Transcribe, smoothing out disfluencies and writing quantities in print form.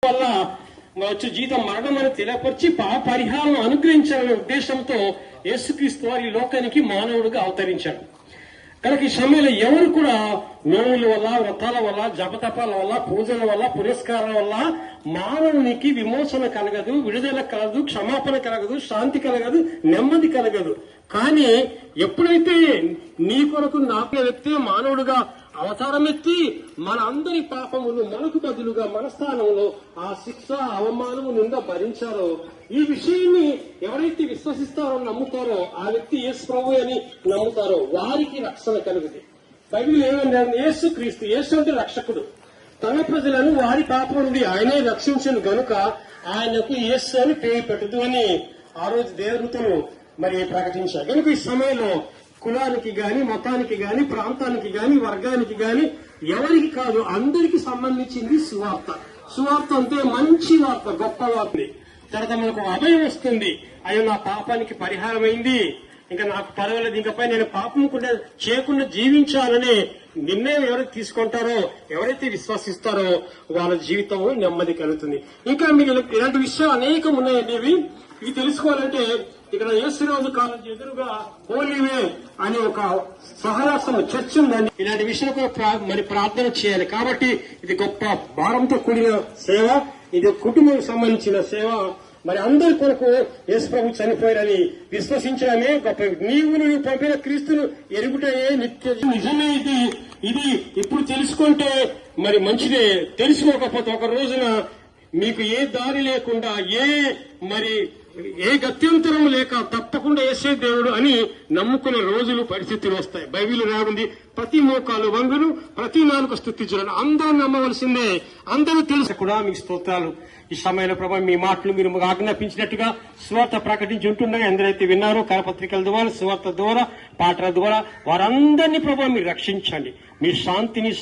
వల్ల వచ్చే జీతం మరణం అని తెలియపరిచి పాప పరిహారం అనుగ్రహించాలనే ఉద్దేశంతో యేసుక్రీస్తు వారి ఈ లోకానికి మానవుడిగా అవతరించాడు. కనుక ఈ సమయంలో ఎవరు కూడా నోముల వల్ల, వ్రతాల వల్ల, జపతపాల వల్ల, పూజల వల్ల, పురస్కారాల వల్ల మానవునికి విమోచన కలగదు, విడుదల కలగదు, క్షమాపణ కలగదు, శాంతి కలగదు, నెమ్మది కలగదు. కానీ ఎప్పుడైతే నీ కొరకు నాపే వ్యక్తి మానవుడుగా అవతారం ఎత్తి మన అందరి పాపములు మనకు బదులుగా మన స్థానంలో ఆ శిక్ష, అవమానము నింద భరించారో, ఈ విషయాన్ని ఎవరైతే విశ్వసిస్తారో, నమ్ముతారో, ఆ వ్యక్తి యేసు ప్రభు అని నమ్ముతారో వారికి రక్షణ కలుగుతుంది. బైబిల్ ఏమన్నా, యేసు క్రీస్తు, యేసు అంటే రక్షకుడు, తన ప్రజలను వారి పాపం నుండి ఆయనే రక్షించను గనుక ఆయనకు యేసు అని పేరు పెట్టదు అని ఆ రోజు దేవదూతలు మరి ప్రకటించారు. కనుక ఈ సమయంలో కులానికి గాని, మతానికి గాని, ప్రాంతానికి గాని, వర్గానికి గాని ఎవరికి కాదు, అందరికి సంబంధించింది సువార్త. సువార్త అంటే మంచి వార్త, గొప్ప వార్త. తర్వాత మనకు అభయం వస్తుంది. అయ్యో నా పాపానికి పరిహారం అయింది, ఇంకా నాకు పర్వాలేదు, ఇంకపై నేను పాపం కూడా చేయకుండా జీవించాలనే నిర్ణయం ఎవరైతే తీసుకుంటారో, ఎవరైతే విశ్వసిస్తారో వాళ్ళ జీవితం నెమ్మది కలుగుతుంది. ఇంకా మీరు ఇలాంటి విషయాలు అనేకం ఉన్నాయండి. ఇవి తెలుసుకోవాలంటే ఇక్కడ యేసురాజు కాలేజ్ ఎదురుగా హోలీవే అనే ఒక సహవాసం చర్చ్ ఉందండి. ఇలాంటి విషయాలు మరి ప్రార్థన చేయాలి. కాబట్టి ఇది గొప్ప భారంతో కూడిన సేవ, ఇది కుటుంబం సంబంధించిన సేవ. మరి అందరి కొరకు యేసు ప్రభు చనిపోయారని విశ్వసించడమే గొప్ప. నువ్వు పంపిన క్రీస్తును ఎరుగుటయే నిత్య నిజమే. ఇది ఇప్పుడు తెలుసుకుంటే మరి మంచిదే. తెలుసుకోకపోతే ఒక రోజున మీకు ఏ దారి లేకుండా, ఏ గత్యంతరం లేక తప్పకుండా యేసే దేవుడు అని నమ్ముకునే రోజులు, పరిస్థితులు వస్తాయి. బైబిల్ రాగుంది, ప్రతి మోకాలు వంగును, ప్రతి నాలుక స్తుతించును. అందరూ నమ్మవలసిందే, అందరూ తెలుసు కూడా. మీకు స్తోత్రాలు. ఈ సమయంలో ప్రభావ మీ మాటలు మీరు ఆజ్ఞాపించినట్టుగా సువార్త ప్రకటించి ఉంటుండగా ఎందరైతే విన్నారో కరపత్రికల ద్వారా, సువార్త ద్వారా, పాటల ద్వారా వారందరినీ ప్రభావ మీరు రక్షించండి. మీ శాంతిని